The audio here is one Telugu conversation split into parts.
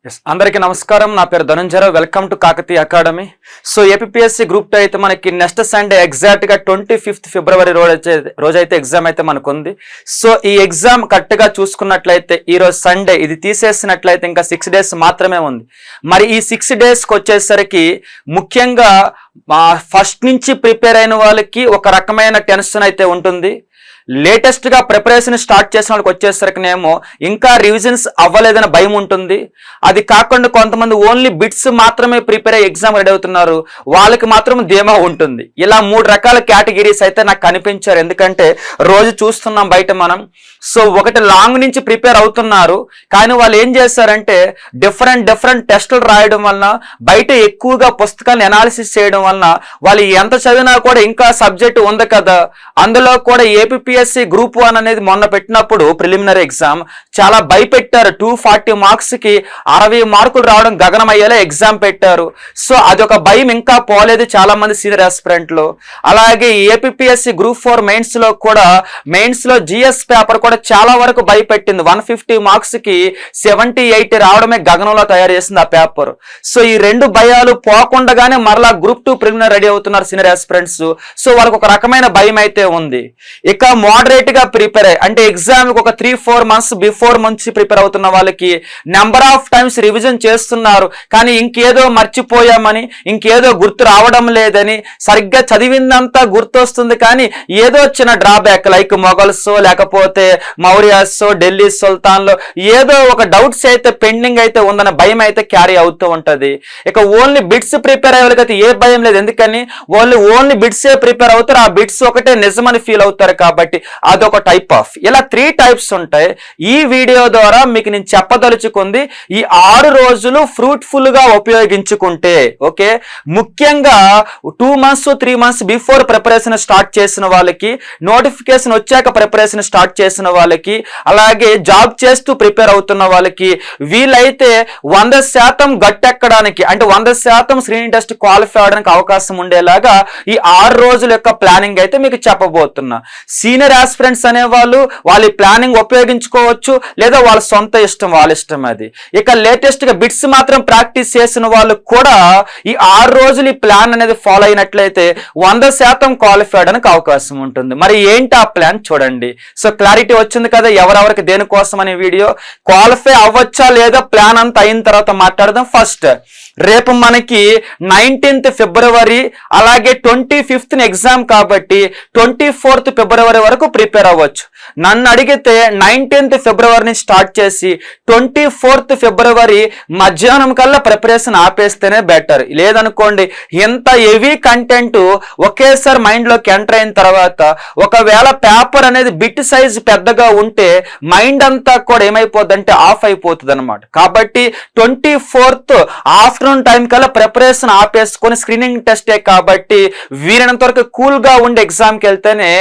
అందరికీ నమస్కారం. నా పేరు Dhananjaya Rao. Welcome to Kakatiya academy. So APSC group 2 అయితే మనకి నెక్స్ట్ సండే ఎగ్జాక్ట్గా 25th ఫిబ్రవరి రోజైతే ఎగ్జామ్ అయితే మనకు ఉంది. సో ఈ ఎగ్జామ్ కరెక్ట్గా చూసుకున్నట్లయితే ఈరోజు సండే, ఇది తీసేసినట్లయితే ఇంకా 6 days మాత్రమే ఉంది. మరి ఈ 6 daysకి వచ్చేసరికి ముఖ్యంగా ఫస్ట్ నుంచి ప్రిపేర్ అయిన వాళ్ళకి ఒక రకమైన టెన్షన్ అయితే ఉంటుంది. లేటెస్ట్గా ప్రిపరేషన్ స్టార్ట్ చేసిన వాళ్ళకి వచ్చేసరికినేమో ఇంకా రివిజన్స్ అవ్వలేదని భయం ఉంటుంది. అది కాకుండా కొంతమంది ఓన్లీ బిట్స్ మాత్రమే ప్రిపేర్ అయ్యి ఎగ్జామ్ రెడీ అవుతున్నారు, వాళ్ళకి మాత్రం ధీమా ఉంటుంది. ఇలా 3 రకాల కేటగిరీస్ అయితే నాకు కనిపించారు. ఎందుకంటే రోజు చూస్తున్నాం బయట మనం. సో ఒకటి లాంగ్ నుంచి ప్రిపేర్ అవుతున్నారు, కానీ వాళ్ళు ఏం చేస్తారంటే డిఫరెంట్ టెస్టులు రాయడం వలన, బయట ఎక్కువగా పుస్తకాలను అనాలిసిస్ చేయడం వలన వాళ్ళు ఎంత చదివినా కూడా ఇంకా సబ్జెక్ట్ ఉంది కదా. అందులో కూడా ఏపీఎస్సి గ్రూప్ 1 అనేది మొన్న పెట్టినప్పుడు ప్రిలిమినరీ ఎగ్జామ్ చాలా భయపెట్టారు. 240 మార్క్స్కి 60 మార్కులు రావడం గగనమయ్యేలా ఎగ్జామ్ పెట్టారు. సో అదొక భయం ఇంకా పోలేదు చాలా మంది సీనియర్ ఆస్పిరెంట్లు. అలాగే ఏపీఎస్సి గ్రూప్ 4 మెయిన్స్ లో జిఎస్ పేపర్ కూడా చాలా వరకు భయపెట్టింది. 150 మార్క్స్కి 78 రావడమే గగనంలో తయారు చేసింది ఆ పేపర్. సో ఈ 2 భయాలు పోకుండానే మరలా గ్రూప్ 2 ప్రిలిమినరీ రెడీ అవుతున్నారు సీనియర్ ఆస్పిరెంట్స్. సో వాళ్ళకి ఒక రకమైన భయం అయితే ఉంది. ఇక మోడరేట్ గా ప్రిపేర్ అయ్యి, అంటే ఎగ్జామ్ ఒక 3-4 months బిఫోర్ నుంచి ప్రిపేర్ అవుతున్న వాళ్ళకి నెంబర్ ఆఫ్ టైమ్స్ రివిజన్ చేస్తున్నారు, కానీ ఇంకేదో మర్చిపోయామని, ఇంకేదో గుర్తు రావడం లేదని, సరిగ్గా చదివిందంతా గుర్తొస్తుంది కానీ ఏదో చిన్న డ్రాబ్యాక్ లైక్ మొఘల్స్ లేకపోతే మౌర్యాస్, ఢిల్లీ సుల్తాన్లో ఏదో ఒక డౌట్స్ అయితే పెండింగ్ అయితే ఉందన్న భయం అయితే క్యారీ అవుతూ ఉంటది. ఇక ఓన్లీ బిట్స్ ప్రిపేర్ అయ్యే వాళ్ళకైతే ఏ భయం లేదు, ఎందుకని ఓన్లీ బిట్సే ప్రిపేర్ అవుతారు. ఆ బిట్స్ ఒకటే నిజమని ఫీల్ అవుతారు కాబట్టి అదొక టైప్ ఆఫ్. ఇలా 3 types ఉంటాయి. ఈ వీడియో ద్వారా మీకు నేను చెప్పదలుచుకుంది ఈ 6 రోజులు ఫ్రూట్ఫుల్ గా ఉపయోగించుకుంటే ఓకే. ముఖ్యంగా 2 months 3 months before preparation start చేసిన వాళ్ళకి, నోటిఫికేషన్ వచ్చాక ప్రిపరేషన్ స్టార్ట్ చేసిన వాళ్ళకి, అలాగే జాబ్ చేస్తూ ప్రిపేర్ అవుతున్న వాళ్ళకి, వీళ్ళైతే 100% గట్టెక్కడానికి, అంటే 100% స్క్రీనింగ్ టెస్ట్ క్వాలిఫై అవడానికి అవకాశం ఉండేలాగా ఈ 6 రోజుల యొక్క ప్లానింగ్ అయితే మీకు చెప్పబోతున్నా. సీనియర్ ఆస్పిరెంట్స్ అనేవాళ్ళు వాళ్ళ ప్లానింగ్ ఉపయోగించుకోవచ్చు, లేదా వాళ్ళ సొంత ఇష్టం, వాళ్ళ ఇష్టం అది. ఇక లేటెస్ట్ గా బిట్స్ మాత్రం ప్రాక్టీస్ చేసిన వాళ్ళు కూడా ఈ 6 రోజులు ఈ ప్లాన్ అనేది ఫాలో అయినట్లయితే 100% క్వాలిఫై అవడానికి అవకాశం ఉంటుంది. మరి ఏంటి ఆ ప్లాన్ చూడండి. సో క్లారిటీ వచ్చింది కదా ఎవరెవరికి దేనికోసం అనే వీడియో. క్వాలిఫై అవ్వచ్చా లేదా ప్లాన్ అంతా అయిన తర్వాత మాట్లాడదాం. ఫస్ట్, రేపు మనకి 19th ఫిబ్రవరి అలాగే 25th ఎగ్జామ్ కాబట్టి 24th ఫిబ్రవరి వరకు ప్రిపేర్ అవ్వచ్చు. నన్ను అడిగితే 19th ఫిబ్రవరి నుంచి స్టార్ట్ చేసి 24th ఫిబ్రవరి మధ్యాహ్నం కల్లా ప్రిపరేషన్ ఆపేస్తేనే బెటర్. లేదనుకోండి ఇంత హెవీ కంటెంట్ ఒకేసారి మైండ్లోకి ఎంటర్ అయిన తర్వాత ఒకవేళ పేపర్ అనేది బిట్ సైజ్ పెద్దగా ఉంటే మైండ్ అంతా కూడా ఏమైపోద్దంటే ఆఫ్ అయిపోతుంది అనమాట. కాబట్టి 24th ఆఫ్టర్నూన్ టైం కల్లా ప్రిపరేషన్ ఆపేసుకొని, స్క్రీనింగ్ టెస్టే కాబట్టి వీలైనంత వరకు కూల్ గా ఉండి ఎగ్జామ్కి వెళ్తేనే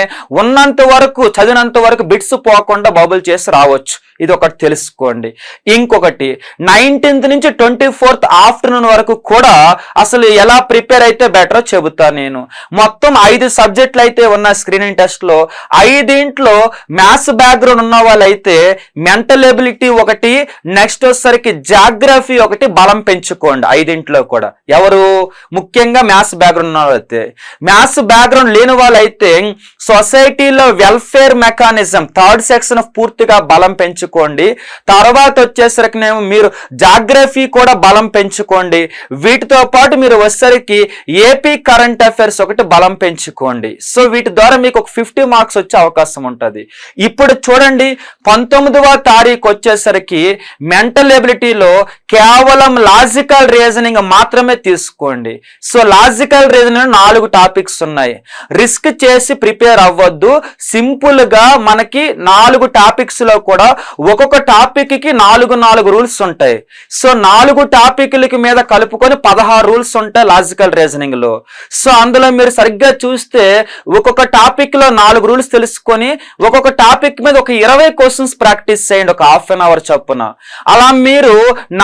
ఉన్నంత వరకు చదివినంత వరకు బిట్స్ పోకుండా బబుల్ చేసి రావచ్చు. ఇది ఒకటి తెలుసుకోండి. ఇంకొకటి, 19th నుంచి 24th ఆఫ్టర్నూన్ వరకు కూడా అసలు ఎలా ప్రిపేర్ అయితే బెటరో చెబుతాను నేను. మొత్తం 5 సబ్జెక్టులు అయితే ఉన్న స్క్రీనింగ్ టెస్ట్ లో 5 మ్యాథ్స్ బ్యాక్గ్రౌండ్ ఉన్న వాళ్ళైతే మెంటల్ ఎబిలిటీ ఒకటి, నెక్స్ట్ వచ్చేసరికి జాగ్రఫీ ఒకటి బలం పెంచుకోండి. 5 కూడా ఎవరు ముఖ్యంగా మ్యాథ్స్ బ్యాక్గ్రౌండ్ ఉన్న వాళ్ళైతే. మ్యాథ్స్ బ్యాక్గ్రౌండ్ లేని వాళ్ళైతే సొసైటీలో వెల్ఫేర్ మెకానిజం 3rd సెక్షన్ పూర్తిగా బలం పెంచుకోండి. తర్వాత వచ్చేసరికి మీరు జాగ్రఫీ కూడా బలం పెంచుకోండి. వీటితో పాటు మీరు వచ్చేసరికి ఏపీ కరెంట్ అఫైర్స్ ఒకటి బలం పెంచుకోండి. సో వీటి ద్వారా మీకు ఒక 50 మార్క్స్ వచ్చే అవకాశం ఉంటుంది. ఇప్పుడు చూడండి, 19వ తారీఖు వచ్చేసరికి మెంటల్ ఎబిలిటీలో కేవలం లాజికల్ రీజనింగ్ మాత్రమే తీసుకోండి. సో లాజికల్ రీజనింగ్ 4 టాపిక్స్ ఉన్నాయి. రిస్క్ చేసి ప్రిపేర్ అవ్వద్దు. సింపుల్ గా మనకి 4 టాపిక్స్ లో కూడా ఒక్కొక్క టాపిక్ కి 4 రూల్స్ ఉంటాయి. సో 4 టాపిక్లకి మీద కలుపుకొని 16 రూల్స్ ఉంటాయి లాజికల్ రీజనింగ్ లో. సో అందులో మీరు సరిగ్గా చూస్తే ఒక్కొక్క టాపిక్ లో 4 రూల్స్ తెలుసుకొని ఒక్కొక్క టాపిక్ మీద ఒక 20 క్వశ్చన్స్ ప్రాక్టీస్ చేయండి, ఒక ½ an hour చొప్పున. అలా మీరు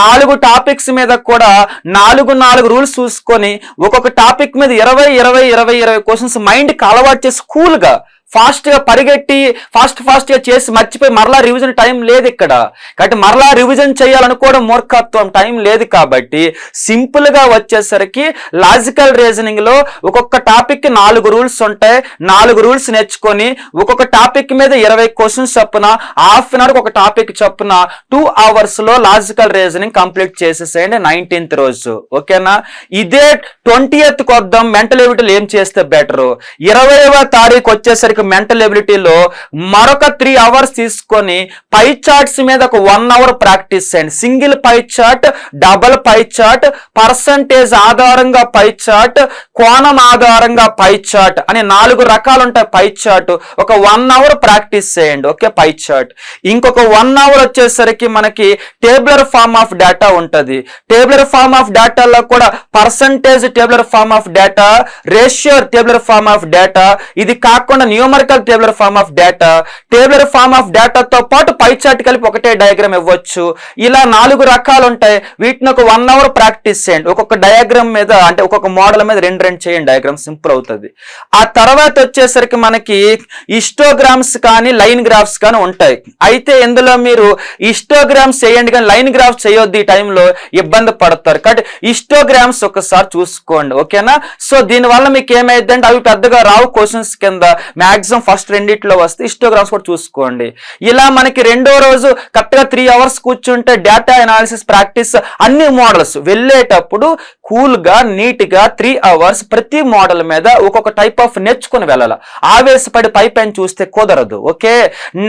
4 టాపిక్స్ మీద కూడా 4 రూల్స్ చూసుకొని ఒక్కొక్క టాపిక్ మీద 20 క్వశ్చన్స్ మైండ్కి అలవాటు చేసి కూల్ గా ఫాస్ట్గా పరిగెట్టి ఫాస్ట్గా చేసి మర్చిపోయి మరలా రివిజన్ టైం లేదు ఇక్కడ. కాబట్టి మరలా రివిజన్ చేయాలనుకోవడం మూర్ఖత్వం, టైం లేదు. కాబట్టి సింపుల్గా వచ్చేసరికి లాజికల్ రీజనింగ్ లో ఒక్కొక్క టాపిక్ 4 రూల్స్ ఉంటాయి. 4 రూల్స్ నేర్చుకొని ఒక్కొక్క టాపిక్ మీద 20 క్వశ్చన్స్ చొప్పున హాఫ్ అన్ అవర్ ఒక టాపిక్ చొప్పున 2 hours లో లాజికల్ రీజనింగ్ కంప్లీట్ చేసేసేయండి 19th రోజు. ఓకేనా? ఇదే 20th వద్దాం. మెంటల్ ఎబిలిటీలో ఏం చేస్తే బెటర్? 20వ తారీఖు వచ్చేసరికి మెంటల్ ఎబిలిటీలో మరొక 3 hours తీసుకొని పై చార్ట్స్ మీద ఒక 1 hour ప్రాక్టీస్ చేయండి. Single pie chart, double pie chart, percentage ఆధారంగా పై చార్ట్, కోణం ఆధారంగా పై చార్ట్ అని 4 రకాలు ఉంటాయి పై చార్ట్. ఒక 1 hour ప్రాక్టీస్ చేయండి. Okay, pie chart. ఇంకొక 1 hour వచ్చేసరికి మనకి టేబులర్ ఫార్మ్ ఆఫ్ డేటా ఉంటది. టేబులర్ ఫార్మ్ ఆఫ్ డేటాలో కూడా percentage tabular form of data, ratio tabular form of data, ఇది కాకుండా numerical tabular form of data, tabular form of డేటాతో పాటు పై చార్ట్ కలిపి ఒకటే డయాగ్రామ్ ఇవ్వచ్చు. ఇలా 4 రకాలు ఉంటాయి. వీటిని ఒక 1 hour ప్రాక్టీస్ చేయండి. ఒక్కొక్క డయాగ్రామ్ మీద అంటే ఒక్కొక్క మోడల్ మీద 2 చేయండి. డయాగ్రామ్ సింపుల్ అవుతుంది. ఆ తర్వాత వచ్చేసరికి మనకి హిస్టోగ్రామ్స్ కానీ లైన్ గ్రాఫ్స్ కానీ ఉంటాయి. అయితే ఇందులో మీరు హిస్టోగ్రామ్స్ చేయండి కానీ లైన్ గ్రాఫ్స్ చేయొద్దు. ఈ టైంలో ఇబ్బంది పడతారు. కాబట్టి హిస్టోగ్రామ్స్ ఒకసారి చూసుకోండి. ఓకేనా? సో దీనివల్ల మీకు ఏమైందంటే అవి పెద్దగా రావు క్వశ్చన్స్ కింద, మాక్సిమం ఫస్ట్ రెండిట్లో వస్తే హిస్టోగ్రామ్స్ కూడా చూసుకోండి. ఇలా మనకి రెండో రోజు కరెక్ట్గా 3 hours కూర్చుంటే డేటా అనాలిసిస్ ప్రాక్టీస్ అన్ని మోడల్స్ వెళ్ళేటప్పుడు కూల్గా నీట్గా 3 hours ప్రతి మోడల్ మీద ఒక్కొక్క టైప్ ఆఫ్ నేర్చుకుని వెళ్ళాలి. ఆవేశపడి పైన చూస్తే కుదరదు. ఓకే,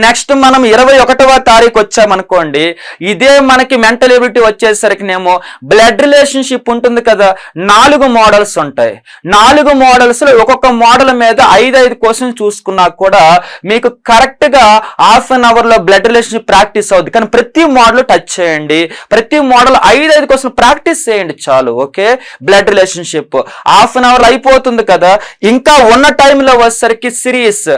నెక్స్ట్ మనం 21వ తారీఖు వచ్చామనుకోండి, ఇదే మనకి మెంటల్ ఎబిలిటీ వచ్చేసరికి నేమో బ్లడ్ రిలేషన్షిప్ ఉంటుంది కదా, 4 మోడల్స్ ఉంటాయి. 4 మోడల్స్ లో ఒక్కొక్క మోడల్ మీద 5 క్వశ్చన్స్ చూసుకున్నా కూడా మీకు కరెక్ట్ గా హాఫ్ అన్ అవర్ లో బ్లడ్ రిలేషన్షిప్ ప్రాక్టీస్ అవుతుంది. కానీ ప్రతి మోడల్ టచ్ చేయండి, ప్రతి మోడల్ 5 క్వశ్చన్ ప్రాక్టీస్ చేయండి చాలు. Okay, blood relationship half an hour అయిపోతుంది కదా. ఇంకా ఉన్న టైంలో వచ్చేసరికి సిరీస్,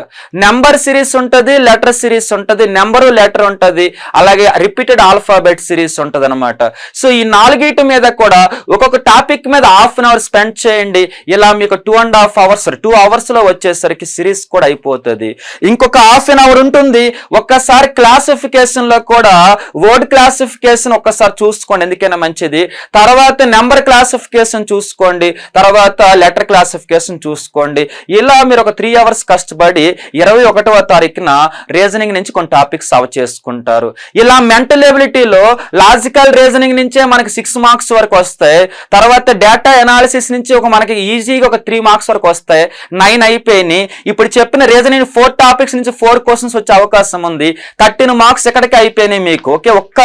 నెంబర్ సిరీస్ ఉంటుంది, లెటర్ సిరీస్ ఉంటుంది, నెంబరు లెటర్ ఉంటుంది, అలాగే రిపీటెడ్ ఆల్ఫాబెట్ సిరీస్ ఉంటుంది అనమాట. సో ఈ 4 మీద కూడా ఒక్కొక్క టాపిక్ మీద హాఫ్ అన్ అవర్ స్పెండ్ చేయండి. ఇలా మీకు 2.5 hours 2 hours లో వచ్చేసరికి సిరీస్ కూడా అయిపోతుంది. ఇంకొక హాఫ్ అన్ అవర్ ఉంటుంది. ఒక్కసారి క్లాసిఫికేషన్ లో కూడా వర్డ్ క్లాసిఫికేషన్ ఒక్కసారి చూసుకోండి, ఎందుకైనా మంచిది. తర్వాత నెంబర్ క్లాసిఫికేషన్ చూసుకోండి, తర్వాత లెటర్ క్లాసిఫికేషన్ చూసుకోండి. ఇలా మీరు ఒక 3 hours కష్టపడి 21వ తారీఖున రీజనింగ్ నుంచి కొన్ని టాపిక్స్ కవర్ చేసుకుంటారు. ఇలా మెంటల్ ఎబిలిటీలో లాజికల్ రీజనింగ్ నుంచే మనకి 6 marks వరకు వస్తాయి. తర్వాత డేటా అనాలిసిస్ నుంచి మనకి ఈజీగా ఒక 3 marks వరకు వస్తాయి. 9 అయిపోయినాయి. ఇప్పుడు చెప్పిన రీజనింగ్ 4 టాపిక్స్ నుంచి 4 క్వశ్చన్స్ వచ్చే అవకాశం ఉంది. 13 marks ఎక్కడికి అయిపోయినాయి మీకు. ఓకే, ఒక్క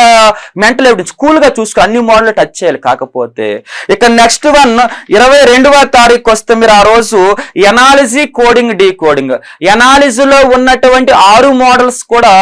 మెంటల్ ఎబిలిటీ కూల్ గా చూసుకో, అన్ని మోడల్ టచ్ చేయాలి. కాకపోతే ఇక నెక్స్ట్ వన్ 22వ తారీఖు వస్తే మీరు ఆ రోజు ఎనాలిజీ, కోడింగ్, డీకోడింగ్, ఎనాలిజీలో ఉన్నటువంటి 6 మోడల్స్ కూడా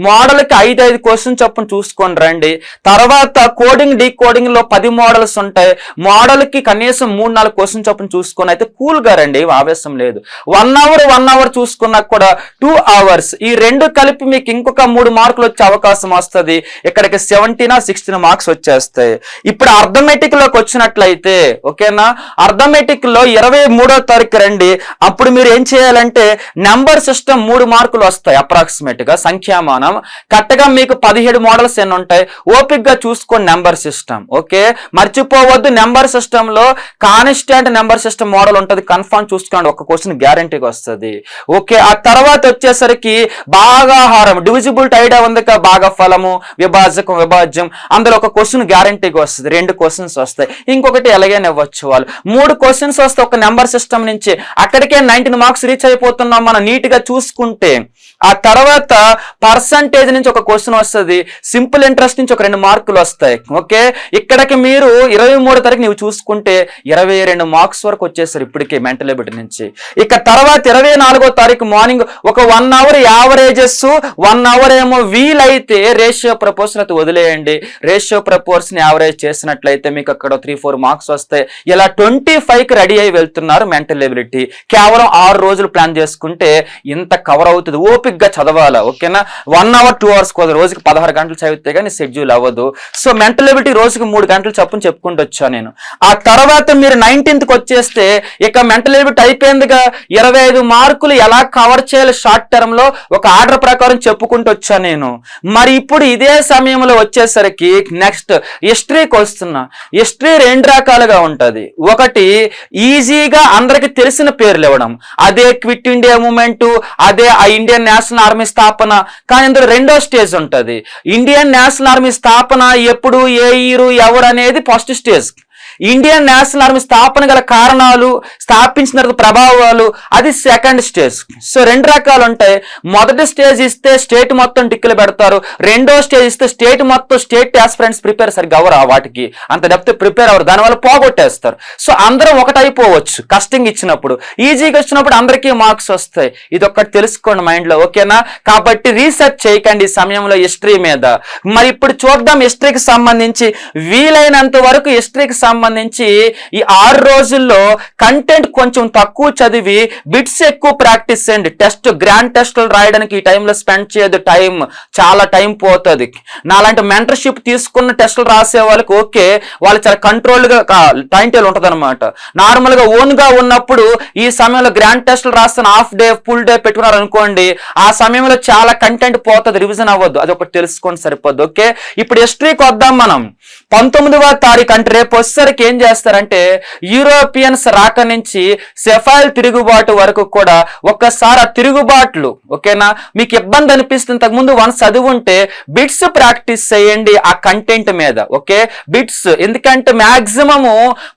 మోడల్ కి 5 క్వశ్చన్ చొప్పున చూసుకొని రండి. తర్వాత కోడింగ్, డీకోడింగ్ లో 10 మోడల్స్ ఉంటాయి. మోడల్ కి కనీసం 3-4 క్వశ్చన్ చొప్పున చూసుకొని అయితే కూల్ గా రండి, ఆవేశం లేదు. 1 hour చూసుకున్నా కూడా 2 hours. ఈ 2 కలిపి మీకు ఇంకొక 3 మార్కులు వచ్చే అవకాశం వస్తుంది. ఇక్కడికి 17-16 మార్క్స్ వచ్చేస్తాయి. ఇప్పుడు అర్థమెటిక్ లోకి వచ్చినట్లయితే ఓకేనా, అర్థమెటిక్ లో 23వ తారీఖు రండి. అప్పుడు మీరు ఏం చేయాలంటే నెంబర్ సిస్టమ్ 3 మార్కులు వస్తాయి అప్రాక్సిమేట్ గా, సంఖ్యామానం. కరెక్ట్గా మీకు 17 మోడల్స్ ఎన్ని ఉంటాయి ఓపిక్ గా చూసుకోండి. నెంబర్ సిస్టమ్ ఓకే, మర్చిపోవద్దు. నెంబర్ సిస్టమ్ లో కాన్స్టాంట్ నెంబర్ సిస్టమ్ మోడల్ ఉంటుంది, కన్ఫర్మ్ చూసుకోండి. ఒక క్వశ్చన్ గ్యారంటీగా వస్తుంది. ఓకే, ఆ తర్వాత వచ్చేసరికి భాగాహారం, డివిజిబిలిటీ ఐడియా ఉంది కదా, భాగఫలము, విభాజకం, విభాజ్యం, అందులో ఒక క్వశ్చన్ గ్యారంటీగా వస్తుంది. 2 క్వశ్చన్స్ వస్తాయి. ఇంకొకటి ఎలాగైనా ఇవ్వచ్చు వాళ్ళు. 3 క్వశ్చన్స్ వస్తే ఒక నెంబర్ సిస్టమ్ నుంచి అక్కడికే 19 మార్క్స్ రీచ్ అయిపోతున్నాం మనం నీట్ గా చూసుకుంటే. ఆ తర్వాత పర్సంటేజ్ నుంచి ఒక క్వశ్చన్ వస్తుంది, సింపుల్ ఇంట్రెస్ట్ నుంచి ఒక 2 మార్కులు వస్తాయి. ఓకే, ఇక్కడికి మీరు 23వ తారీఖు నువ్వు చూసుకుంటే 22 మార్క్స్ వరకు వచ్చేస్తారు ఇప్పటికే మెంటల్ ఎబిలిటీ నుంచి. ఇక తర్వాత 24వ తారీఖు మార్నింగ్ ఒక 1 hour యావరేజెస్, 1 hour ఏమో వీలైతే రేషియో ప్రపోర్షన్ అయితే వదిలేయండి. రేషియో ప్రపోర్షన్ యావరేజ్ చేసినట్లయితే మీకు అక్కడ 3-4 మార్క్స్ వస్తాయి. ఇలా 25కి రెడీ అయి వెళ్తున్నారు మెంటల్ ఎబిలిటీ. కేవలం 6 రోజులు ప్లాన్ చేసుకుంటే ఇంత కవర్ అవుతుంది. ఓపిక్ గా చదవాలా. ఓకేనా, 1 hour 2 hours కోసం రోజుకి 16 గంటలు చదివితే కానీ షెడ్యూల్ అవ్వదు. సో మెంటల్ ఎబిలిటీ రోజుకి 3 గంటలు చప్పుని చెప్పుకుంటూ వచ్చా నేను. ఆ తర్వాత మీరు 19th వచ్చేస్తే ఇక మెంటల్ ఎబిలిటీ అయిపోయిందిగా. 25 మార్కులు ఎలా కవర్ చేయాలి షార్ట్ టర్మ్ లో ఒక ఆర్డర్ ప్రకారం చెప్పుకుంటూ వచ్చాను నేను. మరి ఇప్పుడు ఇదే సమయంలో వచ్చేసరికి నెక్స్ట్ హిస్టరీకి వస్తున్నా. హిస్టరీ రెండు రకాలుగా ఉంటది. ఒకటి ఈజీగా అందరికి తెలిసిన పేర్లు ఇవ్వడం, అదే క్విట్ ఇండియా మూమెంట్, అదే ఆ ఇండియన్ నేషనల్ ఆర్మీ స్థాపన. కానీ ఇందులో రెండో స్టేజ్ ఉంటది. ఇండియన్ నేషనల్ ఆర్మీ స్థాపన ఎప్పుడు, ఏ ఇయర్, ఎవరు అనేది first stage. Indian national army స్థాపన గల కారణాలు, స్థాపించిన తర్వాత ప్రభావాలు, అది సెకండ్ స్టేజ్. సో రెండు రకాలు ఉంటాయి. మొదటి స్టేజ్ ఇస్తే స్టేట్ మొత్తం టిక్కులు పెడతారు. రెండో స్టేజ్ ఇస్తే స్టేట్ మొత్తం స్టేట్ ఆస్పిరెంట్స్ ప్రిపేర్ సరిగ్గా అవరు, వాటికి అంత డెప్త్ ప్రిపేర్ అవ్వరు, దానివల్ల పోగొట్టేస్తారు. సో అందరం ఒకటైపోవచ్చు కస్టింగ్ ఇచ్చినప్పుడు. ఈజీగా వచ్చినప్పుడు అందరికీ మార్క్స్ వస్తాయి. ఇది ఒక్కటి తెలుసుకోండి మైండ్ లో, ఓకేనా? కాబట్టి రీసెర్చ్ చేయకండి ఈ సమయంలో హిస్టరీ మీద. మరి ఇప్పుడు చూద్దాం హిస్టరీకి సంబంధించి. వీలైనంత వరకు హిస్టరీకి సంబంధించి ఈ 6 రోజుల్లో కంటెంట్ కొంచెం తక్కువ చదివి బిట్స్ ఎక్కువ ప్రాక్టీస్ చేయండి. టెస్ట్, గ్రాండ్ టెస్టులు రాయడానికి ఈ టైంలో స్పెండ్ చేయదు. చాలా టైం పోతుంది. నాలాంటి మెంటర్షిప్ తీసుకున్న టెస్టులు రాసే వాళ్ళకి ఓకే, వాళ్ళు చాలా కంట్రోల్డ్ గా టైం టేబుల్ ఉంటుంది అనమాట. నార్మల్ గా ఓన్ గా ఉన్నప్పుడు ఈ సమయంలో గ్రాండ్ టెస్టులు రాస్తాను హాఫ్ డే, ఫుల్ డే పెట్టుకున్నారు అనుకోండి, ఆ సమయంలో చాలా కంటెంట్ పోతుంది, రివిజన్ అవ్వద్దు. అది ఒకటి తెలుసుకోండి, సరిపోద్దు. ఓకే, ఇప్పుడు హిస్టరీకి వద్దాం మనం. 19వ తారీఖు అంటే రేపు వచ్చేసరికి ఏం చేస్తారంటే, యూరోపియన్స్ రాక నుంచి సెఫైల్ తిరుగుబాటు వరకు కూడా ఒక్కసారి ఆ తిరుగుబాట్లు, ఓకేనా, మీకు ఇబ్బంది అనిపిస్తుంది ఇంతకుముందు వన్స్ చదివి ఉంటే బిట్స్ ప్రాక్టీస్ చేయండి ఆ కంటెంట్ మీద. ఓకే, బిట్స్, ఎందుకంటే మాక్సిమము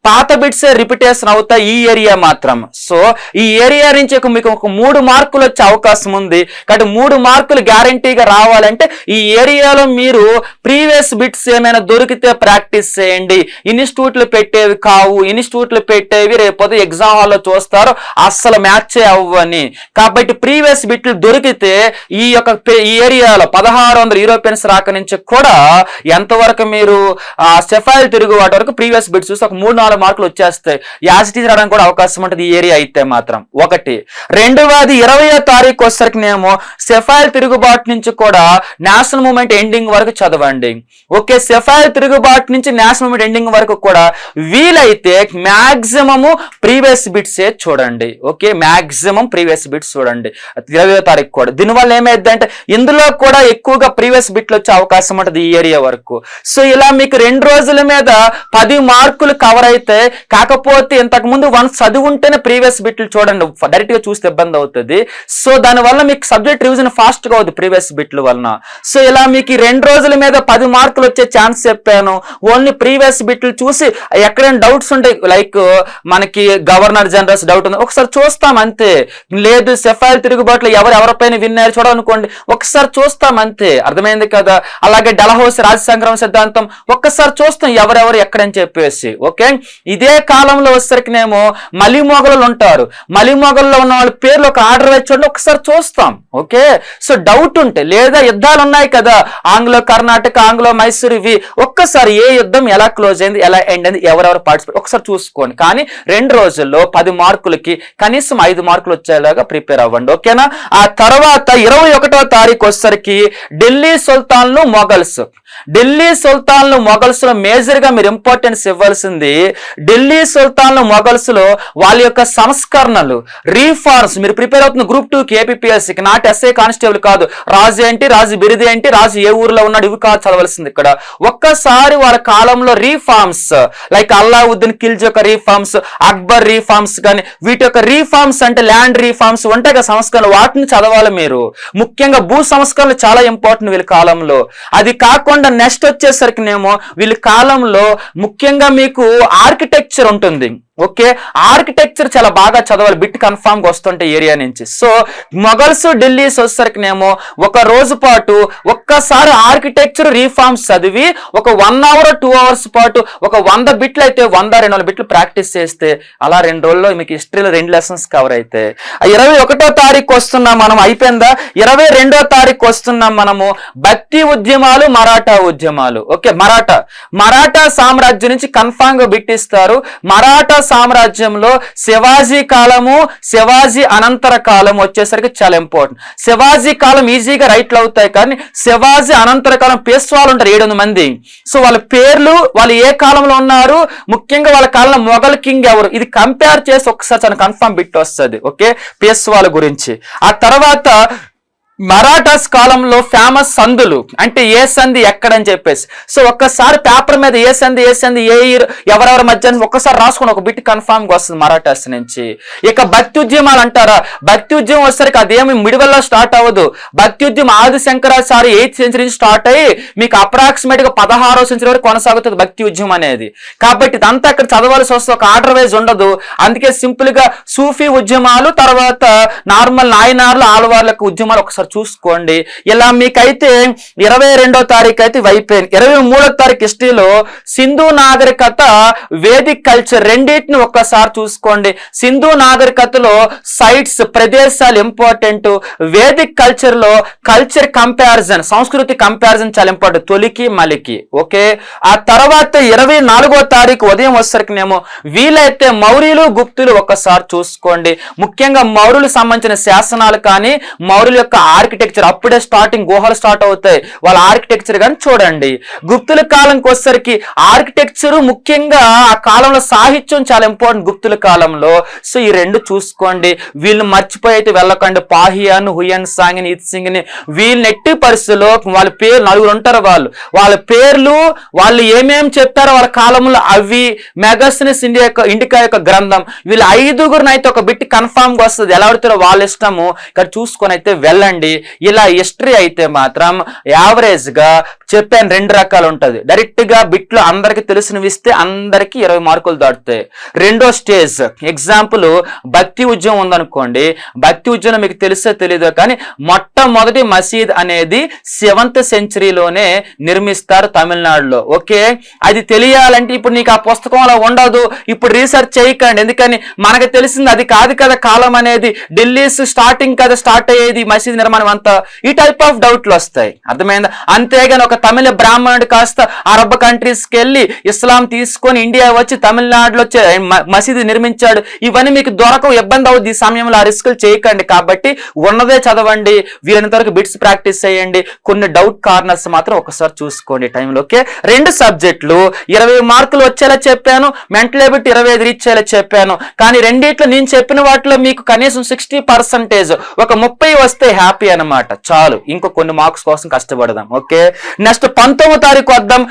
పాత బిట్స్ రిపిటేషన్ అవుతాయి ఈ ఏరియా మాత్రం. సో ఈ ఏరియా నుంచి మీకు ఒక 3 మార్కులు వచ్చే అవకాశం ఉంది. కాబట్టి 3 మార్కులు గ్యారంటీగా రావాలంటే ఈ ఏరియాలో మీరు ప్రీవియస్ బిట్స్ ఏమైనా దొరికితే ప్రాక్టీస్ చేయండి. ఇన్స్టిట్యూట్లు పెట్టేవి కావు, ఇన్స్టిట్యూట్లు పెట్టేవి రేపొద్దు ఎగ్జామ్ హాల్లో చూస్తారు, అస్సలు మ్యాచ్ అవ్వని. కాబట్టి ప్రీవియస్ బిట్లు దొరికితే ఈ ఏరియాలో 1600 యూరోపియన్స్ రాక నుంచి కూడా ఎంతవరకు మీరు సెఫైల్ తిరుగుబాటు వరకు ప్రీవియస్ బిట్స్ చూసి ఒక 3-4 మార్కులు వచ్చేస్తాయి. యాసిటీస్ రావడానికి కూడా అవకాశం ఉంటుంది ఈ ఏరియా అయితే మాత్రం. ఒకటి. రెండవది 20వ తారీఖు వచ్చేసరికినేమో సెఫైల్ తిరుగుబాటు నుంచి కూడా నేషనల్ మూవ్మెంట్ ఎండింగ్ వరకు చదవండి. ఓకే, సెఫైల్ తిరుగుబాటు నుంచి నేషనల్ మూవ్మెంట్ ఎండింగ్ వరకు కూడా వీలైతే మాక్సిమము ప్రీవియస్ బిట్స్ చూడండి. ఓకే, మాక్సిమం ప్రీవియస్ బిట్స్ చూడండి 20వ తారీఖు కూడా. దీనివల్ల ఏమైందంటే ఇందులో కూడా ఎక్కువగా ప్రీవియస్ బిట్లు వచ్చే అవకాశం ఉంటుంది ఈ ఏరియా వరకు. సో ఇలా మీకు 2 రోజుల మీద 10 మార్కులు కవర్ అయితే, కాకపోతే ఇంతకు ముందు వన్స్ చదివి ఉంటేనే ప్రీవియస్ బిట్లు చూడండి, డైరెక్ట్ గా చూస్తే ఇబ్బంది అవుతుంది. సో దానివల్ల మీకు సబ్జెక్ట్ రివిజన్ ఫాస్ట్ గా అవుతుంది ప్రీవియస్ బిట్ల వలన. సో ఇలా మీకు 2 రోజుల మీద 10 మార్కులు వచ్చే ఛాన్స్ చెప్పాను. ఓన్లీ ప్రీవియస్ బిట్లు చూసి ఎక్కడైనా డౌట్స్ ఉంటాయి, లైక్ మనకి గవర్నర్ జనరల్స్ డౌట్ ఉంది, ఒకసారి చూస్తాం అంతే. లేదు సెఫైల్ తిరుగుబాటులో ఎవరిపైన విన్నారు చూడాలనుకోండి, ఒకసారి చూస్తాం అంతే. అర్థమైంది కదా? అలాగే డల్హౌసీ రాజ్య సంగ్రహం సిద్ధాంతం ఒక్కసారి చూస్తాం ఎవరెవరు ఎక్కడని చెప్పేసి. ఓకే, ఇదే కాలంలో వచ్చేసరికినేమో మలి మొఘలు ఉంటారు. మలి మొఘల్లో ఉన్న వాళ్ళ పేర్లు ఒక ఆర్డర్ వేసి చూడండి, ఒకసారి చూస్తాం. ఓకే, సో డౌట్ ఉంటే, లేదా యుద్ధాలు ఉన్నాయి కదా, ఆంగ్లో కర్ణాటక, ఆంగ్లో మైసూర్, ఇవి ఒక్కసారి ఏ యుద్ధం ఎలా క్లోజ్ అయింది, ఎలా ఎండ్ అయింది, ఎవరెవరు పార్టిసిపేట్ ఒకసారి చూసుకోండి. కానీ 2 రోజుల్లో 10 మార్కులకి కనీసం 5 మార్కులు వచ్చేలాగా ప్రిపేర్ అవ్వండి. ఓకేనా? ఆ తర్వాత 21వ తారీఖు వచ్చేసరికి ఢిల్లీ సుల్తాన్లు మొఘల్స్. ఢిల్లీ సుల్తాన్లు మొఘల్స్ లో మేజర్ గా మీరు ఇంపార్టెన్స్ ఇవ్వాల్సింది, ఢిల్లీ సుల్తాన్లు మొఘల్స్ లో వాళ్ళ యొక్క సంస్కరణలు, రీఫార్మ్స్. మీరు ప్రిపేర్ అవుతున్న గ్రూప్ 2కి, ఏపీపీఎస్సీకి, నాట్ ఎస్ఐ కానిస్టేబుల్ కాదు. రాజు ఏంటి, రాజు బిరుదు ఏంటి, రాజు ఏ ఊర్లో ఉన్నాడు, ఇవి కాదు చదవాల్సింది ఇక్కడ. ఒక్కసారి వాళ్ళ కాలంలో రీఫార్మ్స్, లైక్ అల్లావుద్దీన్ ఖిల్జీ యొక్క రీఫార్మ్స్, అక్బర్ రీఫార్మ్స్, కానీ వీటి యొక్క రీఫార్మ్స్ అంటే ల్యాండ్ రీఫార్మ్స్ ఉంటాయి కదా సంస్కరణలు, వాటిని చదవాలి మీరు. ముఖ్యంగా భూ సంస్కరణలు చాలా ఇంపార్టెంట్ వీళ్ళ కాలంలో. అది కాకుండా నెక్స్ట్ వచ్చేసరికినేమో వీళ్ళ కాలంలో ముఖ్యంగా మీకు ఆర్కిటెక్చర్ ఉంటుంది. ఓకే, ఆర్కిటెక్చర్ చాలా బాగా చదవాలి, బిట్ కన్ఫామ్ గా వస్తుంటే ఏరియా నుంచి. సో మొఘల్స్ ఢిల్లీస్ వచ్చేసరికినేమో ఒక రోజు పాటు ఒక్కసారి ఆర్కిటెక్చర్ రీఫార్మ్స్ చదివి ఒక 1 hour 2 hours పాటు ఒక 100 బిట్లు అయితే 100-200 బిట్లు ప్రాక్టీస్ చేస్తే అలా 2 రోజుల్లో మీకు హిస్టరీలో 2 లెసన్స్ కవర్ అయితే. 21వ తారీఖు వస్తున్నాం మనం, అయిపోయిందా? 22వ తారీఖు వస్తున్నాం మనము, భక్తి ఉద్యమాలు మరాఠా మరాఠా ఉద్యమాలు. ఓకే, మరాఠా సామ్రాజ్యం నుంచి కన్ఫామ్ గా బిట్టిస్తారు. మరాఠా సామ్రాజ్యంలో శివాజీ కాలము, శివాజీ అనంతర కాలం వచ్చేసరికి చాలా ఇంపార్టెంట్. శివాజీ కాలం ఈజీగా రైట్లు అవుతాయి, కానీ శివాజీ అనంతర కాలం పేష్వాలు ఉంటారు 700 మంది. సో వాళ్ళ పేర్లు, వాళ్ళు ఏ కాలంలో ఉన్నారు, ముఖ్యంగా వాళ్ళ కాలంలో మొఘల్ కింగ్ ఎవరు, ఇది కంపేర్ చేసి ఒకసారి చాలా కన్ఫర్మ్ బిట్ వస్తుంది. ఓకే, పేష్వాల గురించి. ఆ తర్వాత మరాఠాస్ కాలంలో ఫేమస్ సందులు, అంటే ఏ సంధి ఎక్కడని చెప్పేసి. సో ఒక్కసారి పేపర్ మీద ఏ సంధి ఏ ఇయర్ ఎవరెవరి మధ్య ఒక్కసారి రాసుకుని ఒక బిట్ కన్ఫామ్ గా వస్తుంది మరాఠాస్ నుంచి. ఇక భక్తి ఉద్యమాలు అంటారా, భక్తి ఉద్యమం వచ్చేసరికి అదేమి మిడివల్ లో స్టార్ట్ అవ్వదు. భక్తి ఉద్యమం ఆది శంకరాచార్య 8th సెంచరీ నుంచి స్టార్ట్ అయ్యి మీకు అప్రాక్సిమేట్ గా 16వ సెంచరీ వరకు కొనసాగుతుంది భక్తి ఉద్యమం అనేది. కాబట్టి ఇదంతా అక్కడ చదవాల్సి వస్తే ఒక ఆర్డర్ వైజ్ ఉండదు. అందుకే సింపుల్ గా సూఫీ ఉద్యమాలు, తర్వాత నార్మల్ నాయనార్లు ఆళ్వార్లకు ఉద్యమాలు ఒకసారి చూసుకోండి. ఇలా మీకైతే 22వ తారీఖు అయితే అయిపోయింది. 23వ తారీఖు హిస్టరీలో సింధు నాగరికత, వేదిక్ కల్చర్ రెండింటిని ఒక్కసారి చూసుకోండి. సింధు నాగరికతలో సైట్స్, ప్రదేశాలు ఇంపార్టెంట్. వేదిక్ కల్చర్ లో కల్చర్ కంపారిజన్, సంస్కృతి కంపారిజన్ చాలా ఇంపార్టెంట్, తొలికి మలికి. ఓకే, ఆ తర్వాత 24వ తారీఖు ఉదయం వచ్చేసరికినేమో వీలైతే మౌర్యులు, గుప్తులు ఒక్కసారి చూసుకోండి. ముఖ్యంగా మౌర్యులకు సంబంధించిన శాసనాలు కానీ, మౌర్యుల యొక్క ఆర్కిటెక్చర్, అప్పుడే స్టార్టింగ్ గుహలు స్టార్ట్ అవుతాయి, వాళ్ళ ఆర్కిటెక్చర్ కానీ చూడండి. గుప్తుల కాలంకి వచ్చేసరికి ఆర్కిటెక్చర్, ముఖ్యంగా ఆ కాలంలో సాహిత్యం చాలా ఇంపార్టెంట్ గుప్తుల కాలంలో. సో ఈ రెండు చూసుకోండి. వీళ్ళు మర్చిపోయి అయితే వెళ్ళకండి. Fahien, Hiuen song, eth Singh ని, వీళ్ళని ఎట్టి పరిస్థితుల్లో వాళ్ళ పేరు 4 ఉంటారు. వాళ్ళ పేర్లు, వాళ్ళు ఏమేమి చెప్పారో వాళ్ళ కాలంలో అవి, మెగాసినస్ ఇండికా యొక్క గ్రంథం, వీళ్ళు 5గురిని అయితే ఒక బిట్ కన్ఫామ్ గా వస్తుంది. ఎలా ఆడుతారో వాళ్ళ ఇష్టము, ఇక్కడ చూసుకొని అయితే వెళ్ళండి. ఇలా హిస్టరీ అయితే మాత్రం యావరేజ్ గా చెప్పాను 2 రకాలు ఉంటది. డైరెక్ట్ గా బిట్లు అందరికి తెలిసినవి ఇస్తే అందరికి 20 మార్కులు దాటుతాయి. రెండో స్టేజ్ ఎగ్జాంపుల్ భక్తి ఉద్యమం ఉందనుకోండి. భక్తి ఉద్యమం మీకు తెలిసే తెలీదు, కానీ మొట్టమొదటి మసీద్ అనేది 7th సెంచరీలోనే నిర్మిస్తారు తమిళనాడులో. ఓకే, అది తెలియాలంటే ఇప్పుడు నీకు ఆ పుస్తకం అలా ఉండదు, ఇప్పుడు రీసెర్చ్ చేయకండి. ఎందుకని మనకు తెలిసింది అది కాదు కదా కాలం అనేది, ఢిల్లీ స్టార్టింగ్ కదా స్టార్ట్ అయ్యేది మసీద్ నిర్మాణం అంతా. ఈ టైప్ ఆఫ్ డౌట్లు వస్తాయి, అర్థమైందా? అంతేగాని ఒక తమిళ బ్రాహ్మణుడు కాస్త అరబ్ కంట్రీస్ కి వెళ్ళి ఇస్లాం తీసుకొని ఇండియా వచ్చి తమిళనాడులో మసీదు నిర్మించాడు, ఇవన్నీ మీకు దొరకవు, ఇబ్బంది అవుద్ది. ఈ సమయంలో ఆ రిస్కులు చేయకండి. కాబట్టి ఉన్నదే చదవండి, వీలైనంత వరకు బిట్స్ ప్రాక్టీస్ చేయండి. కొన్ని డౌట్ కార్నర్స్ మాత్రం ఒకసారి చూసుకోండి టైంలో. ఓకే, 2 సబ్జెక్టులు 20 మార్కులు వచ్చేలా చెప్పాను, మెంటల్ ఎబిలిటీ 25 రీచ్ అయ్యేలా చెప్పాను. కానీ రెండిట్లో నేను చెప్పిన వాటిలో మీకు కనీసం 60%, ఒక 30 వస్తే హ్యాపీ అన్నమాట, చాలు. ఇంకో కొన్ని మార్క్స్ కోసం కష్టపడదాం. ఓకే, నెక్స్ట్ 19వ తారీఖు వద్దాం.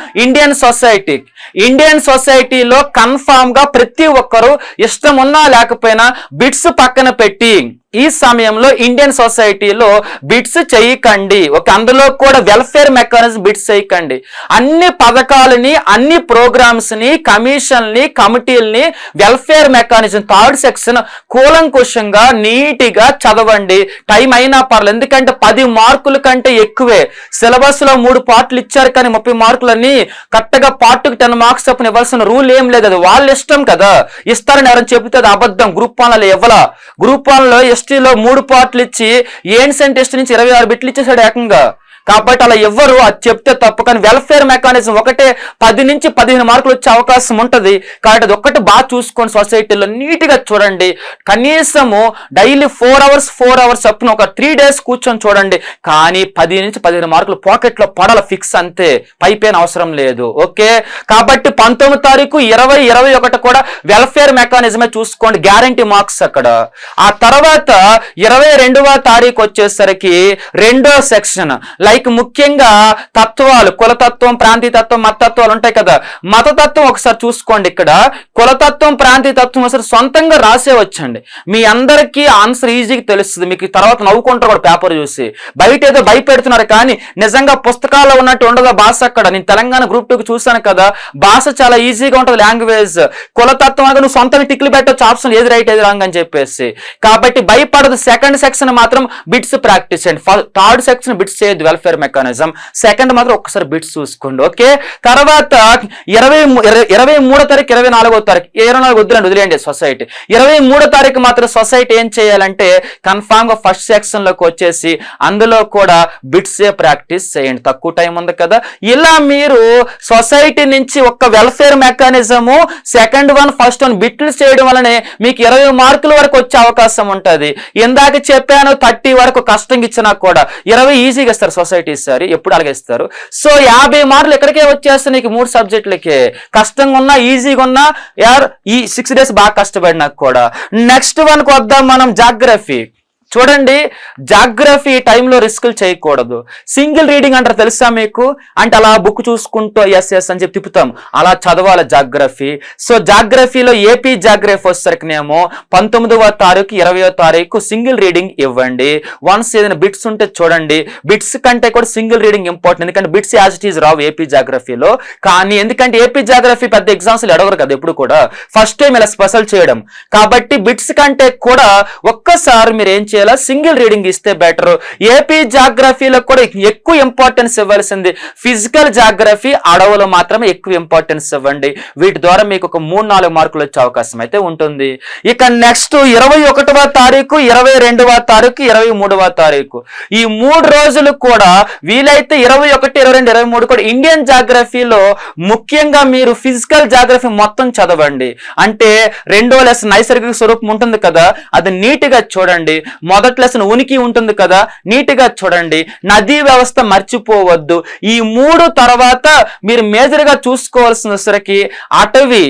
ఇండియన్ సొసైటీలో కన్ఫామ్ గా ప్రతి ఒక్కరు ఇష్టం ఉన్నా లేకపోయినా బిట్స్ పక్కన పెట్టి ఈ సమయంలో ఇండియన్ సొసైటీలో బిట్స్ చేయకండి. ఒక అందులో కూడా వెల్ఫేర్ మెకానిజం బిట్స్ చేయకండి. అన్ని పథకాలని, అన్ని ప్రోగ్రామ్స్ ని, కమిషన్ని, కమిటీలని, వెల్ఫేర్ మెకానిజం 3rd సెక్షన్ కూలంకుషంగా నీటిగా చదవండి. టైం అయినా పర్లేదు, ఎందుకంటే 10 మార్కుల కంటే ఎక్కువే. సిలబస్ లో 3 పార్ట్లు ఇచ్చారు, కానీ 30 మార్కులని కరెక్ట్గా పార్ట్కి 10 మార్క్స్ చొప్పున ఇవ్వాల్సిన రూల్ ఏం లేదు. అది వాళ్ళ ఇష్టం కదా, ఇస్తారని ఎవరైనా చెబితే అది అబద్ధం. గ్రూప్ 1లో ఇవ్వాల. గ్రూప్ 1లో హిస్టరీలో 3 పార్ట్లు ఇచ్చి ఏన్షియంట్ హిస్టరీ నుంచి 26 బిట్లు ఇచ్చేసాడు ఏకంగా. కాబట్టి అలా ఎవ్వరు అది చెప్తే తప్పు. కానీ వెల్ఫేర్ మెకానిజం ఒకటే 10 నుంచి 15 మార్కులు వచ్చే అవకాశం ఉంటుంది. కాబట్టి అది ఒక్కటి బాగా చూసుకోండి. సొసైటీలో నీట్గా చూడండి. కనీసము డైలీ 4 అవర్స్ చొప్పున ఒక 3 days కూర్చొని చూడండి. కానీ 10 నుంచి 15 మార్కులు పాకెట్లో పడాల, ఫిక్స్ అంతే, పైపైన అవసరం లేదు. ఓకే, కాబట్టి 19వ తారీఖు 20, 21 కూడా వెల్ఫేర్ మెకానిజమే చూసుకోండి, గ్యారంటీ మార్క్స్ అక్కడ. ఆ తర్వాత 22వ తారీఖు వచ్చేసరికి 2వ సెక్షన్, లైక్ ముఖ్యంగా తత్వాలు, కులతత్వం, ప్రాంతీయతత్వం, మతతత్వాలు ఉంటాయి కదా. మతతత్వం ఒకసారి చూసుకోండి. ఇక్కడ కులతత్వం, ప్రాంతీయతత్వం అసలు సొంతంగా రాసే వచ్చండి. మీ అందరికీ ఆన్సర్ ఈజీగా తెలుస్తుంది. మీకు తర్వాత నవ్వుకుంటారు కూడా పేపర్ చూసి. బయట ఏదో భయపెడుతున్నారు, కానీ నిజంగా పుస్తకాల్లో ఉన్నట్టు ఉండదు భాష అక్కడ. నేను తెలంగాణ గ్రూప్ 2కి చూశాను కదా, భాష చాలా ఈజీగా ఉంటుంది, లాంగ్వేజ్. కులతత్వం అనేది నువ్వు సొంతంగా టిక్లు పెట్టవచ్చు, ఆప్షన్ ఏది రైట్ ఏది రాంగ్ అని చెప్పేసి. కాబట్టి భయపడదు. 2nd సెక్షన్ మాత్రం బిట్స్ ప్రాక్టీస్ చేయండి. 3rd సెక్షన్ బిట్స్ చేయొద్దు వెల్ఫేర్ వెల్ఫేర్ మెకానిజం. సెకండ్ మాత్రం ఒక్కసారి బిట్స్ చూసుకోండి. ఓకే, తర్వాత 23వ తారీఖు 24వ తారీఖు 24 వద్దులండి, వదిలేయండి సొసైటీ. 23వ తారీఖు మాత్రం సొసైటీ ఏం చేయాలంటే కన్ఫామ్ గా ఫస్ట్ సెక్షన్ లోకి వచ్చేసి అందులో కూడా బిట్స్ ప్రాక్టీస్ చేయండి. తక్కువ టైం ఉంది కదా. ఇలా మీరు సొసైటీ నుంచి ఒక్క welfare mechanism second one first one బిట్లు చేయడం వల్లనే మీకు 20 మార్కుల వరకు వచ్చే అవకాశం ఉంటుంది. ఇందాక చెప్పాను 30 వరకు కష్టంగా ఇచ్చినా కూడా 20 ఈజీగా ఇస్తారు సొసైటీ సారి, ఎప్పుడు అలాగే ఇస్తారు. సో 50 మార్కులు ఎక్కడికే వచ్చేస్తాయి నీకు 3 సబ్జెక్టులకే. కష్టంగా ఉన్నా ఈజీగా ఉన్నా ఈ 6 days బాగా కష్టపడినా కూడా. నెక్స్ట్ వన్కి వద్దాం మనం, జాగ్రఫీ. చూడండి, జాగ్రఫీ టైంలో రిస్కులు చేయకూడదు. సింగిల్ రీడింగ్ అంటారు తెలుసా మీకు? అంటే అలా బుక్ చూసుకుంటూ ఎస్ అని చెప్పి తిప్పుతాం, అలా చదవాలి జాగ్రఫీ. సో జాగ్రఫీలో ఏపీ జాగ్రఫీ వచ్చేసరికినేమో 19వ తారీఖు 20వ తారీఖు సింగిల్ రీడింగ్ ఇవ్వండి. వన్స్ ఏదైనా బిట్స్ ఉంటే చూడండి. బిట్స్ కంటే కూడా సింగిల్ రీడింగ్ ఇంపార్టెంట్, ఎందుకంటే బిట్స్ యాజ్ ఇట్ ఈజ్ రావు ఏపీ జాగ్రఫీలో. కానీ ఎందుకంటే ఏపీ జాగ్రఫీ పెద్ద ఎగ్జామ్స్ అడగరు కదా ఎప్పుడు కూడా, ఫస్ట్ టైం ఇలా స్పెషల్ చేయడం కాబట్టి బిట్స్ కంటే కూడా ఒక్కసారి మీరు ఏం సింగిల్ రీడింగ్ ఇస్తే బెటర్. ఏపీ జాగ్రఫీలో కూడా ఎక్కువ ఇంపార్టెన్స్ ఇవ్వాల్సింది ఫిజికల్ జాగ్రఫీ, అడవులు మాత్రమే ఎక్కువ ఇంపార్టెన్స్ ఇవ్వండి. వీటి ద్వారా మీకు ఒక 3-4 మార్కులు వచ్చే అవకాశం అయితే ఉంటుంది. ఇక నెక్స్ట్ 21వ తారీఖు 22వ తారీఖు 23వ తారీఖు ఈ 3 రోజులు కూడా వీలైతే 21, 22, 23 కూడా ఇండియన్ జాగ్రఫీలో ముఖ్యంగా మీరు ఫిజికల్ జాగ్రఫీ మొత్తం చదవండి. అంటే 2వ లెసన్ నైసర్గిక స్వరూపం ఉంటుంది కదా, అది నీట్ గా చూడండి. మొదటి లెసన్ ఉనికి ఉంటుంది కదా, నీట్ గా చూడండి. నదీ వ్యవస్థ మర్చిపోవద్దు. ఈ 3 తర్వాత మీరు మేజర్ గా చూసుకోవాల్సిన సరికి అటవీ,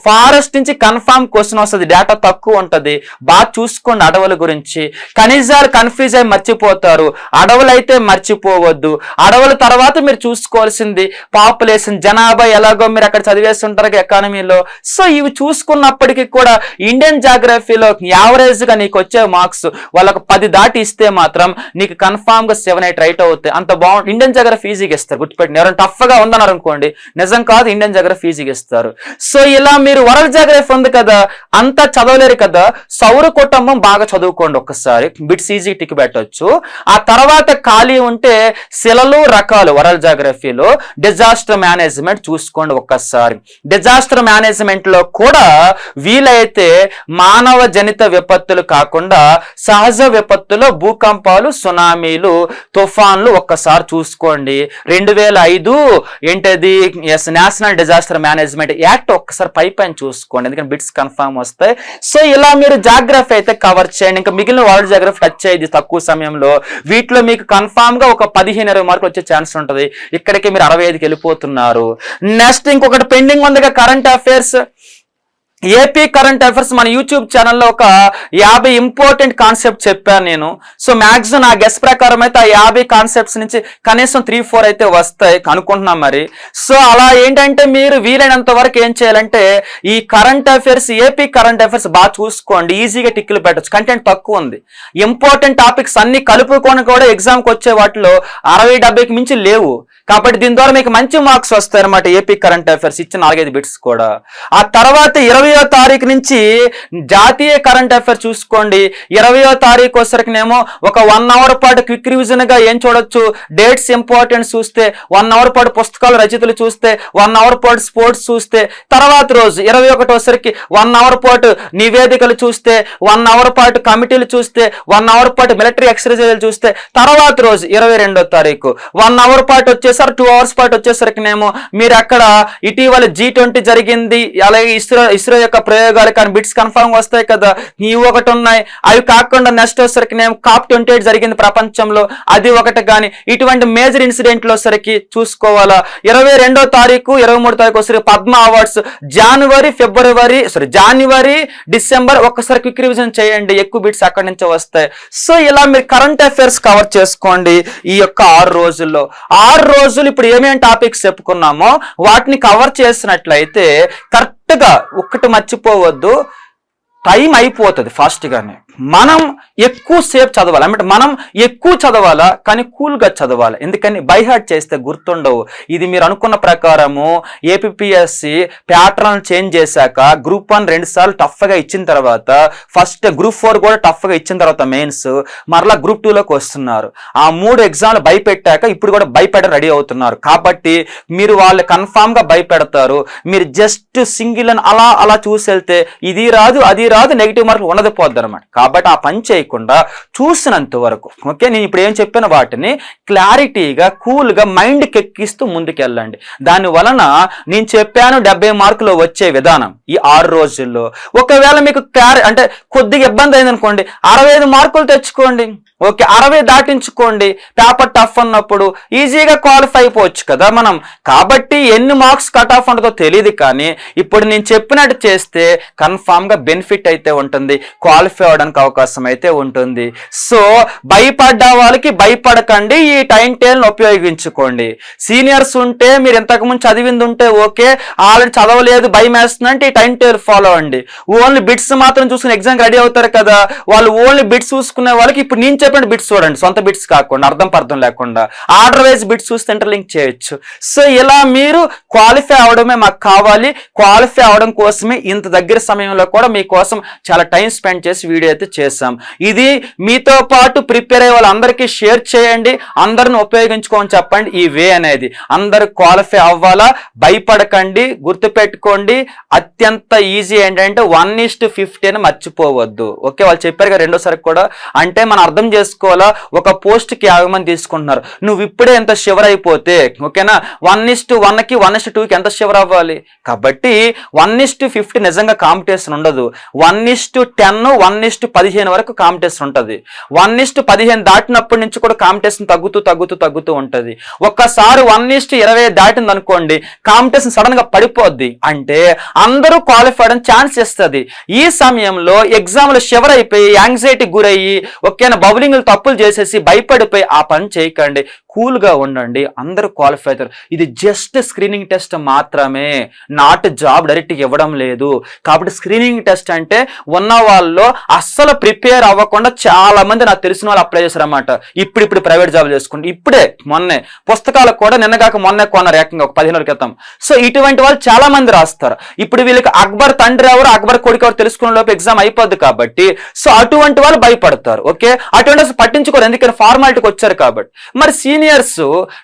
ఫారెస్ట్ నుంచి కన్ఫామ్ క్వశ్చన్ వస్తుంది, డేటా తక్కువ ఉంటది, బాగా చూసుకోండి అడవుల గురించి. ఖనిజాలు కన్ఫ్యూజ్ అయి మర్చిపోతారు, అడవులు అయితే మర్చిపోవద్దు. అడవుల తర్వాత మీరు చూసుకోవాల్సింది పాపులేషన్, జనాభా ఎలాగో మీరు అక్కడ చదివేసి ఉంటారు ఎకానమీలో. సో ఇవి చూసుకున్నప్పటికీ కూడా ఇండియన్ జాగ్రఫీలో యావరేజ్ గా నీకు వచ్చే మార్క్స్ వాళ్ళకు 10 దాటి ఇస్తే మాత్రం నీకు కన్ఫామ్ గా 7, 8 రైట్ అవుతాయి. అంత బాగుంది. ఇండియన్ జాగ్రఫీ ఈజీగా ఇస్తారు, గుర్తుపెట్టిన. ఎవరైనా టఫ్ గా ఉందన్నారు అనుకోండి, నిజం కాదు, ఇండియన్ జాగ్రఫీ ఈజీగా ఇస్తారు. సో ఇలా మీరు వరల్డ్ జాగ్రఫీ ఉంది కదా, అంతా చదవలేరు కదా, సౌర కుటుంబం బాగా చదువుకోండి ఒక్కసారి, బిట్స్ ఈజీ టిక్ పెట్టవచ్చు. ఆ తర్వాత ఖాళీ ఉంటే శిలలు రకాలు వరల్డ్ జాగ్రఫీలో డిజాస్టర్ మేనేజ్మెంట్ చూసుకోండి ఒక్కసారి. డిజాస్టర్ మేనేజ్మెంట్ లో కూడా వీలైతే మానవ జనిత విపత్తులు కాకుండా సహజ విపత్తులో భూకంపాలు, సునామీలు, తుఫాన్లు ఒక్కసారి చూసుకోండి. 2005 ఏంటది నేషనల్ డిజాస్టర్ మేనేజ్మెంట్ యాక్ట్ ఒక్కసారి పైన చూసుకోండి, ఎందుకంటే బిట్స్ కన్ఫర్మ్ వస్తాయి. సో ఇలా మీరు జాగ్రఫీ అయితే కవర్ చేయండి. ఇంకా మిగిలిన వరల్డ్ జాగ్రఫీ టచ్ అయ్యేది తక్కువ సమయంలో. వీటిలో మీకు కన్ఫామ్ గా ఒక 15-20 మార్కులు వచ్చే ఛాన్స్ ఉంటుంది. ఇక్కడికి మీరు 65కి వెళ్ళిపోతున్నారు. నెక్స్ట్ ఇంకొకటి పెండింగ్ ఉందిగా, current affairs. AP current affairs మన యూట్యూబ్ ఛానల్లో ఒక 50 ఇంపార్టెంట్ కాన్సెప్ట్ చెప్పాను నేను. సో మ్యాక్సిమం నా గెస్ ప్రకారం అయితే ఆ 50 కాన్సెప్ట్స్ నుంచి కనీసం 3-4 అయితే వస్తాయి అనుకుంటున్నాం మరి. సో అలా ఏంటంటే మీరు వీలైనంత వరకు ఏం చేయాలంటే ఈ current affairs, AP current affairs బాగా చూసుకోండి, ఈజీగా టిక్కులు పెట్టచ్చు. కంటెంట్ తక్కువ ఉంది, ఇంపార్టెంట్ టాపిక్స్ అన్ని కలుపుకొని కూడా ఎగ్జామ్కి వచ్చే వాటిలో 60-70కి మించి లేవు. కాబట్టి దీని ద్వారా మీకు మంచి మార్క్స్ వస్తాయి అన్నమాట. ఏపీ కరెంట్ అఫైర్స్ ఇచ్చిన 4-5 బిట్స్ కూడా. ఆ తర్వాత 20వ తారీఖు నుంచి జాతీయ కరెంట్ అఫైర్ చూసుకోండి. 20వ తారీఖు వచ్చరికినేమో ఒక 1 అవర్ పాటు క్విక్ రివిజన్ గా ఏం చూడొచ్చు, డేట్స్ ఇంపార్టెన్స్ చూస్తే, 1 అవర్ పాటు పుస్తకాల రచయితలు చూస్తే, 1 అవర్ పాటు స్పోర్ట్స్ చూస్తే, తర్వాత రోజు 21 వచ్చరికి 1 అవర్ పాటు నివేదికలు చూస్తే, 1 అవర్ పాటు కమిటీలు చూస్తే, 1 అవర్ పాటు మిలిటరీ ఎక్సర్సైజులు చూస్తే, తర్వాత రోజు 22వ తారీఖు 1 అవర్ పాటు వచ్చేసరికి 2 అవర్స్ పాటు వచ్చేసరికినేమో మీరు అక్కడ ఇటీవల G20 జరిగింది, అలాగే ఇస్రో యొక్క ప్రయోగాలు కానీ బిట్స్ కన్ఫర్మ్ వస్తాయి కదా, ఇవి ఒకటి ఉన్నాయి. అవి కాకుండా నెక్స్ట్ వచ్చరికి COP28 జరిగింది ప్రపంచంలో, అది ఒకటి. కానీ ఇటువంటి మేజర్ ఇన్సిడెంట్లు వచ్చరికి చూసుకోవాలా. 22వ తారీఖు 23వ తారీఖు వచ్చరికి పద్మ అవార్డ్స్, జనవరి డిసెంబర్ ఒక్కసారి క్విక్ రివిజన్ చేయండి, ఎక్కువ బిట్స్ అక్కడి నుంచి వస్తాయి. సో ఇలా మీరు కరెంట్ అఫైర్స్ కవర్ చేసుకోండి ఈ యొక్క 6 రోజుల్లో. 6 రోజులు ఇప్పుడు ఏమేమి టాపిక్స్ చెప్పుకున్నామో వాటిని కవర్ చేసినట్లయితే కరెక్ట్ గా ఒక్కటి మర్చిపోవద్దు, టైం అయిపోతుంది ఫాస్ట్ గానే. మనం ఎక్కువసేపు చదవాలి అంటే మనం ఎక్కువ చదవాలా కానీ కూల్గా చదవాలి. ఎందుకని బై హార్ట్ చేస్తే గుర్తుండవు. ఇది మీరు అనుకున్న ప్రకారము ఏపీఎస్సి ప్యాటర్న్ చేంజ్ చేశాక గ్రూప్ 1 2 సార్లు టఫ్గా ఇచ్చిన తర్వాత ఫస్ట్ గ్రూప్ 4 కూడా టఫ్గా ఇచ్చిన తర్వాత మెయిన్స్ మరలా గ్రూప్ 2లోకి వస్తున్నారు. ఆ 3 ఎగ్జామ్లు భయపెట్టాక ఇప్పుడు కూడా భయపెడ రెడీ అవుతున్నారు. కాబట్టి మీరు వాళ్ళు కన్ఫామ్గా భయపెడతారు. మీరు జస్ట్ సింగిల్ అని అలా చూసి వెళ్తే ఇది రాదు అది రాదు నెగిటివ్ మార్కులు ఉండదు పోద్ది అనమాట. కాబట్టి ఆ పని చేయకుండా చూసినంత వరకు ఓకే నేను ఇప్పుడు ఏం చెప్పిన వాటిని క్లారిటీగా కూల్గా మైండ్కి ఎక్కిస్తూ ముందుకెళ్ళండి. దాని వలన నేను చెప్పాను 70 మార్కులు వచ్చే విధానం ఈ 6 రోజుల్లో. ఒకవేళ మీకు అంటే కొద్దిగా ఇబ్బంది అయిందనుకోండి 65 మార్కులు తెచ్చుకోండి. ఓకే 60 దాటించుకోండి. పేపర్ టఫ్ అన్నప్పుడు ఈజీగా క్వాలిఫై అయిపోవచ్చు కదా మనం. కాబట్టి ఎన్ని మార్క్స్ కట్ ఆఫ్ ఉంటుందో తెలియదు కానీ ఇప్పుడు నేను చెప్పినట్టు చేస్తే కన్ఫామ్గా బెనిఫిట్ అయితే ఉంటుంది, క్వాలిఫై అవడానికి అవకాశం అయితే ఉంటుంది. సో భయపడ్డ వాళ్ళకి భయపడకండి, ఈ టైం టేబుల్ని ఉపయోగించుకోండి. సీనియర్స్ ఉంటే మీరు ఇంతకుముందు చదివింది ఉంటే ఓకే, ఆల్రెడీ చదవలేదు భయం వేస్తుందంటే ఈ టైం టేబుల్ ఫాలో అవ్వండి. ఓన్లీ బిట్స్ మాత్రం చూసుకుని ఎగ్జామ్ రెడీ అవుతారు కదా, వాళ్ళు ఓన్లీ బిట్స్ చూసుకునే వాళ్ళకి ఇప్పుడు నేను బిట్స్ చూడండి, సొంత బిట్స్ కాకుండా అర్థం లేకుండా ఆర్డర్ వైజ్ బిట్స్ చూస్తే ఇంటర్లింక్ చేయొచ్చు. సో ఇలా మీరు క్వాలిఫై అవడమే మాకు కావాలి. క్వాలిఫై అవడం కోసమే ఇంత దగ్గర సమయంలో కూడా మీకోసం చాలా టైం స్పెండ్ చేసి వీడియో అయితే చేసాం. ఇది మీతో పాటు ప్రిపేర్ అయ్యే వాళ్ళందరికీ షేర్ చేయండి, అందరిని ఉపయోగించుకోమని చెప్పండి. ఈ వే అనేది అందరు క్వాలిఫై అవ్వాలా, భయపడకండి. గుర్తుపెట్టుకోండి అత్యంత ఈజీ ఏంటంటే 1:50 అని మర్చిపోవద్దు. ఓకే వాళ్ళు చెప్పారు కదా రెండోసారి కూడా, అంటే మనం అర్థం చేసుకోవాలా ఒక పోస్ట్కి 50 మంది తీసుకుంటున్నారు, నువ్వు ఇప్పుడే ఎంత షివర్ అయిపోతే ఓకేనా 1:1కి 1:2కి ఎంత షివర్ అవ్వాలి. కాబట్టి 1:50 నిజంగా కాంపిటీషన్ ఉండదు. 1:10 1:15 వరకు కాంపిటీషన్ ఉంటుంది. 1:15 దాటినప్పటి నుంచి కూడా కాంపిటీషన్ తగ్గుతూ ఉంటుంది. ఒక్కసారి 1:20 దాటింది అనుకోండి కాంపిటీషన్ సడన్ గా పడిపోద్ది. అంటే అందరూ క్వాలిఫై అవడం ఛాన్స్ ఇస్తుంది. ఈ సమయంలో ఎగ్జామ్లో షివర్ అయిపోయి యాంగ్జైటీ గురయ్యి ఓకేనా బౌలింగ్లు తప్పులు చేసేసి భయపడిపోయి ఆ పని చేయకండి. కూల్గా ఉండండి, అందరూ క్వాలిఫై అవుతారు. ఇది జస్ట్ స్క్రీనింగ్ టెస్ట్ మాత్రమే, నాట్ జాబ్ డైరెక్ట్ ఇవ్వడం లేదు. కాబట్టి స్క్రీనింగ్ టెస్ట్ అంటే ఉన్న వాళ్ళలో అస్సలు ప్రిపేర్ అవ్వకుండా చాలా మంది నాకు తెలిసిన వాళ్ళు అప్లై చేశారన్నమాట. ఇప్పుడు ప్రైవేట్ జాబ్ చేసుకుంటే ఇప్పుడే మొన్నే పుస్తకాలు కూడా నిన్నగాక మొన్నే కొన్నారు ఏకంగా ఒక 15 రోజుల క్రితం. సో ఇటువంటి వాళ్ళు చాలా మంది రాస్తారు. ఇప్పుడు వీళ్ళకి అక్బర్ తండ్రి ఎవరు అక్బర్ కొడుకు ఎవరు తెలుసుకునే లోపు ఎగ్జామ్ అయిపోద్ది. కాబట్టి సో అటువంటి వాళ్ళు భయపడతారు. ఓకే అటువంటి పట్టించుకోరు, ఎందుకంటే ఫార్మాలిటీకి వచ్చారు కాబట్టి. మరి సీనియర్స్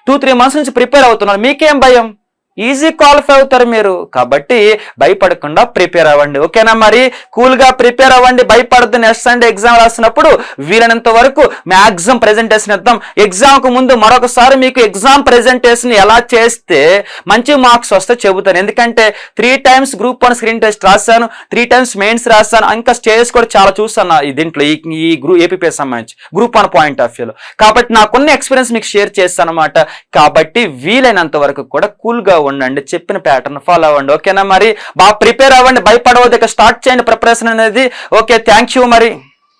2-3 మంత్స్ నుంచి ప్రిపేర్ అవుతున్నారు, మీకేం భయం? ఈజీ క్వాలిఫై అవుతారు మీరు. కాబట్టి భయపడకుండా ప్రిపేర్ అవ్వండి. ఓకేనా మరి కూల్గా ప్రిపేర్ అవ్వండి, భయపడద్దు. నెక్స్ట్ సండే ఎగ్జామ్ రాసినప్పుడు వీలైనంత వరకు మ్యాక్సిమం ప్రెజెంటేషన్ ఇద్దాం. ఎగ్జామ్కు ముందు మరొకసారి మీకు ఎగ్జామ్ ప్రెజెంటేషన్ ఎలా చేస్తే మంచి మార్క్స్ వస్తే చెబుతాను. ఎందుకంటే 3 times గ్రూప్ 1 స్క్రీన్ టెస్ట్ రాశాను, 3 times మెయిన్స్ రాశాను, ఇంకా స్టేజెస్ కూడా చాలా చూసాను దీంట్లో ఈ ఏపీఎస్ సంబంధించి గ్రూప్ 1 పాయింట్ ఆఫ్ వ్యూలో. కాబట్టి నాకున్న ఎక్స్పీరియన్స్ మీకు షేర్ చేస్తాను అనమాట. కాబట్టి వీలైనంత వరకు కూడా కూల్గా ఉండండి, చెప్పిన ప్యాటర్న్ ఫాలో అవ్వండి. ఓకేనా మరి బాగా ప్రిపేర్ అవ్వండి, భయపడవద్దు. ఇక స్టార్ట్ చేయండి ప్రిపరేషన్ అనేది. ఓకే థ్యాంక్ యూ మరి.